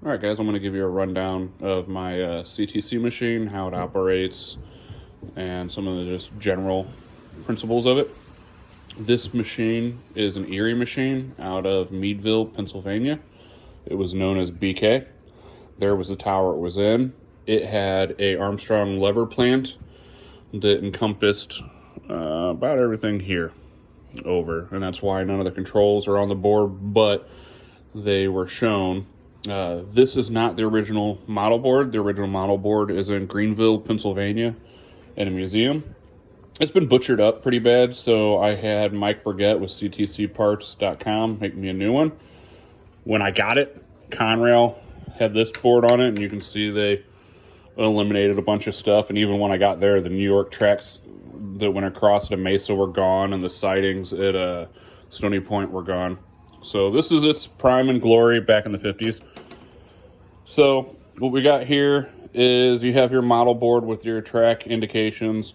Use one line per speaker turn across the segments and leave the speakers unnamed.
All right, guys, I'm going to give you a rundown of my CTC machine, how it operates, and some of the just general principles of it. This machine is an Erie machine out of Meadville, Pennsylvania. It was known as BK. There was the tower it was in. It had a Armstrong lever plant that encompassed about everything here over, and that's why none of the controls are on the board, but they were shown. This is not the original model board. The original model board is in Greenville, Pennsylvania, in a museum. It's been butchered up pretty bad, so I had Mike Burgett with CTCparts.com make me a new one. When I got it, Conrail had this board on it, and you can see they eliminated a bunch of stuff. And even when I got there, the New York tracks that went across to Mesa were gone, and the sidings at Stony Point were gone. So this is its prime and glory back in the 50s. So what we got here is you have your model board with your track indications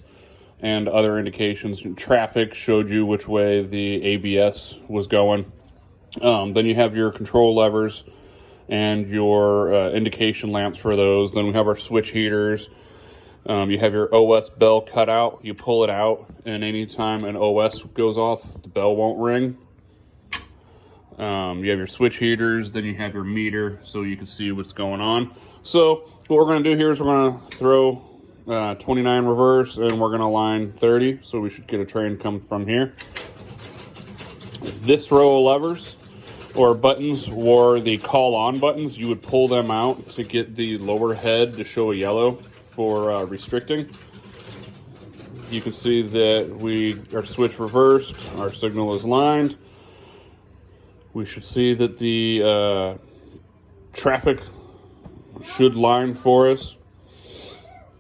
and other indications. Traffic showed you which way the ABS was going. Then you have your control levers and your indication lamps for those. Then we have our switch heaters. You have your OS bell cut out. You pull it out, and anytime an OS goes off, the bell won't ring. You have your switch heaters, then you have your meter so you can see what's going on. So what we're going to do here is we're going to throw 29 reverse, and we're going to line 30, so we should get a train come from here. This row of levers or buttons were the call on buttons. You would pull them out to get the lower head to show a yellow for restricting. You can see that we are switch reversed, our signal is lined. We should see that the traffic should line for us.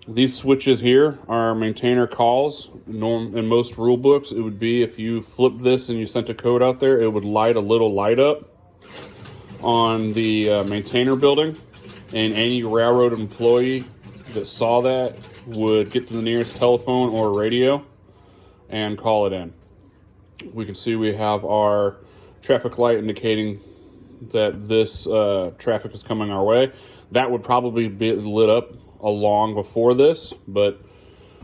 These switches here are maintainer calls. In most rule books, it would be if you flip this and you sent a code out there, it would light a little light up on the maintainer building, and any railroad employee that saw that would get to the nearest telephone or radio and call it in. We can see we have our traffic light indicating that this traffic is coming our way. That would probably be lit up long before this, but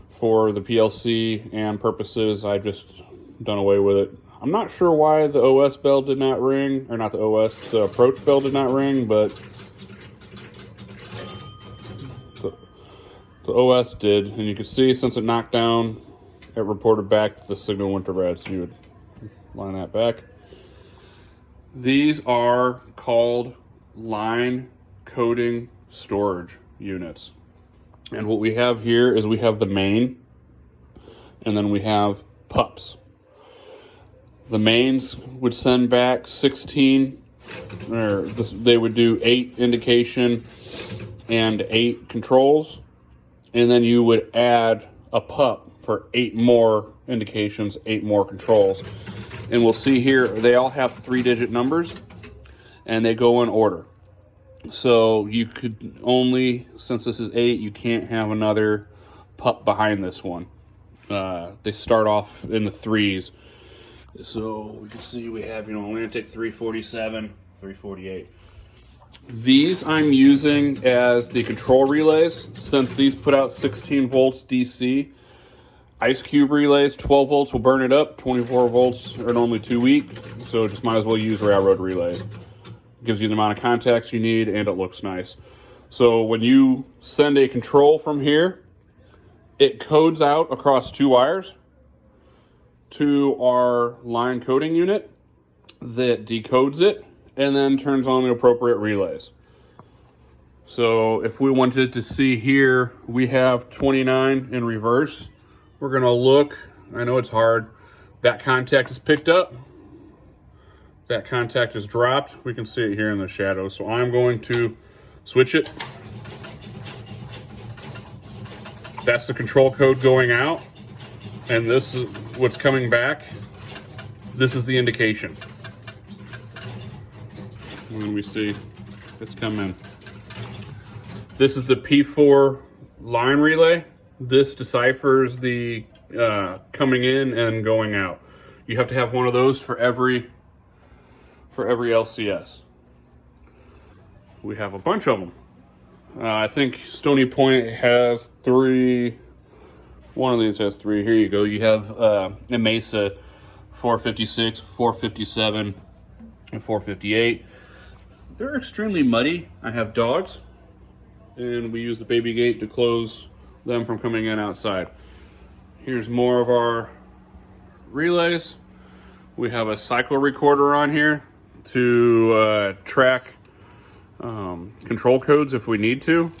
for the PLC and purposes, I've just done away with it. I'm not sure why the OS bell did not ring, or not the OS, the approach bell did not ring, but the OS did, and you can see since it knocked down, it reported back that the signal went to red, so you would line that back. These are called line coding storage units. And what we have here is we have the main, and then we have pups. The mains would send back 16, or they would do 8 indication and 8 controls, and then you would add a pup for 8 more indications, 8 more controls. And we'll see here, they all have 3-digit numbers, and they go in order. So you could only, since this is 8, you can't have another pup behind this one. They start off in the 3s. So we can see we have, Atlantic 347, 348. These I'm using as the control relays, since these put out 16 volts DC. Ice cube relays, 12 volts will burn it up, 24 volts are normally too weak, so just might as well use railroad relays. Gives you the amount of contacts you need, and it looks nice. So when you send a control from here, it codes out across 2 wires to our line coding unit that decodes it and then turns on the appropriate relays. So if we wanted to see here, we have 29 in reverse. We're gonna look, I know it's hard, that contact is picked up, that contact is dropped. We can see it here in the shadow. So I'm going to switch it. That's the control code going out, and this is what's coming back. This is the indication. When we see it's come in. This is the P4 line relay. This deciphers the coming in and going out. You have to have one of those for every LCS. we have a bunch of them. I think Stony Point has 3. One of these has 3. Here you go. You have a Mesa 456, 457, and 458. They're extremely muddy. I have dogs, and we use the baby gate to close them from coming in outside. Here's more of our relays. We have a cycle recorder on here to track control codes if we need to.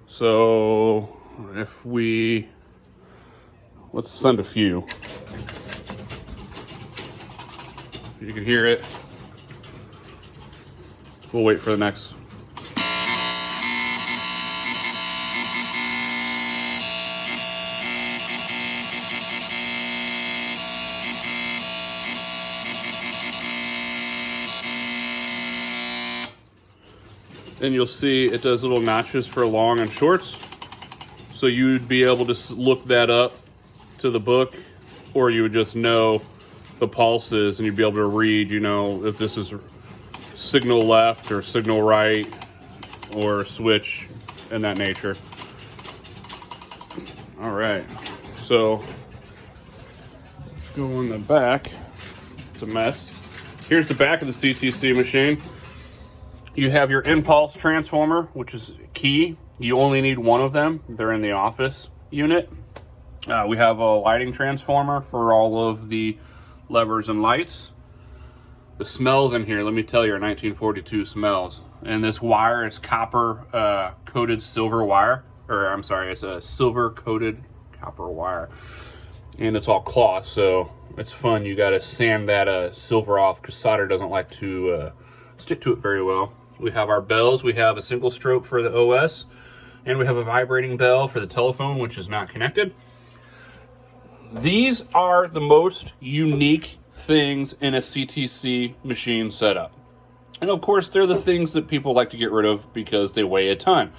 So if we, let's send a few. You can hear it. We'll wait for the next. And you'll see it does little notches for long and shorts. So you'd be able to look that up to the book, or you would just know the pulses and you'd be able to read, you know, if this is signal left or signal right or switch in that nature. All right, so let's go in the back. It's a mess. Here's the back of the CTC machine. You have your impulse transformer, which is key. You only need one of them. They're in the office unit. We have a lighting transformer for all of the levers and lights. The smells in here, let me tell you, are 1942 smells. And this wire is copper coated silver wire, or I'm sorry, it's a silver coated copper wire. And it's all cloth, so it's fun. You gotta sand that silver off because solder doesn't like to stick to it very well. We have our bells. We have a single stroke for the OS, and we have a vibrating bell for the telephone, which is not connected. These are the most unique things in a CTC machine setup. And of course, they're the things that people like to get rid of because they weigh a ton.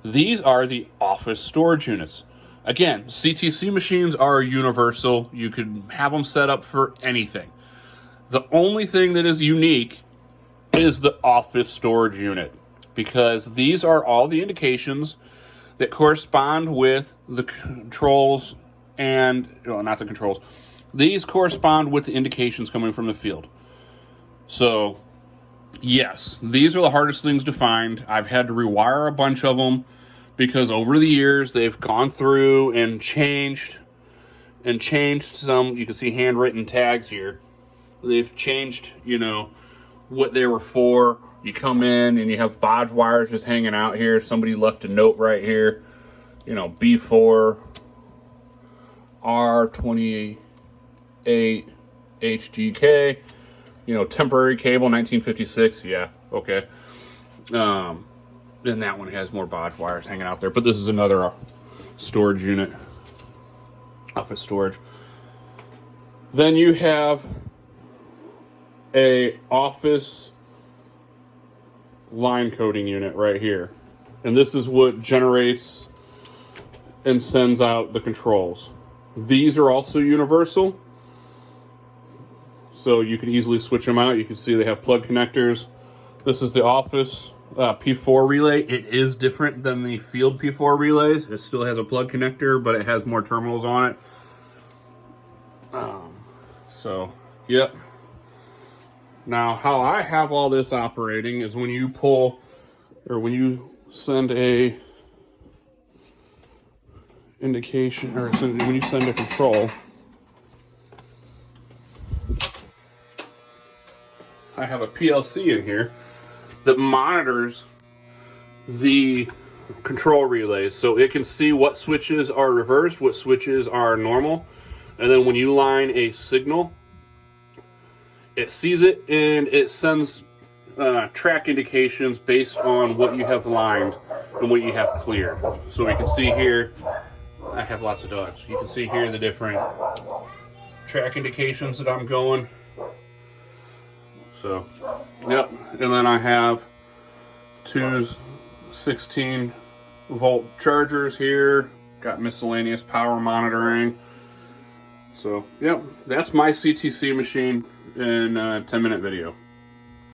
These are the office storage units. Again, CTC machines are universal. You could have them set up for anything. The only thing that is unique is the office storage unit, because these are all the indications that correspond with the controls and, well, not the controls. These correspond with the indications coming from the field. So, yes, these are the hardest things to find. I've had to rewire a bunch of them because over the years they've gone through and changed some. You can see handwritten tags here. They've changed, you know, what they were for. You come in and you have bodge wires just hanging out here. Somebody left a note right here, you know, B4 R28 HGK, you know, temporary cable 1956. Yeah, okay. Then that one has more bodge wires hanging out there, but this is another storage unit, office storage. Then you have a office line coding unit right here, and this is what generates and sends out the controls. These are also universal, so you can easily switch them out. You can see they have plug connectors. This is the office P4 relay. It is different than the field P4 relays. It still has a plug connector, but it has more terminals on it. So, yep. Now, how I have all this operating is when you pull, or when you send a indication, or when you send a control, I have a PLC in here that monitors the control relays, so it can see what switches are reversed, what switches are normal, and then when you line a signal, it sees it and it sends track indications based on what you have lined and what you have cleared. So we can see here, I have lots of dogs. You can see here the different track indications that I'm going. So, yep. And then I have two 16-volt chargers here. Got miscellaneous power monitoring. So, yep, that's my CTC machine in a 10-minute video.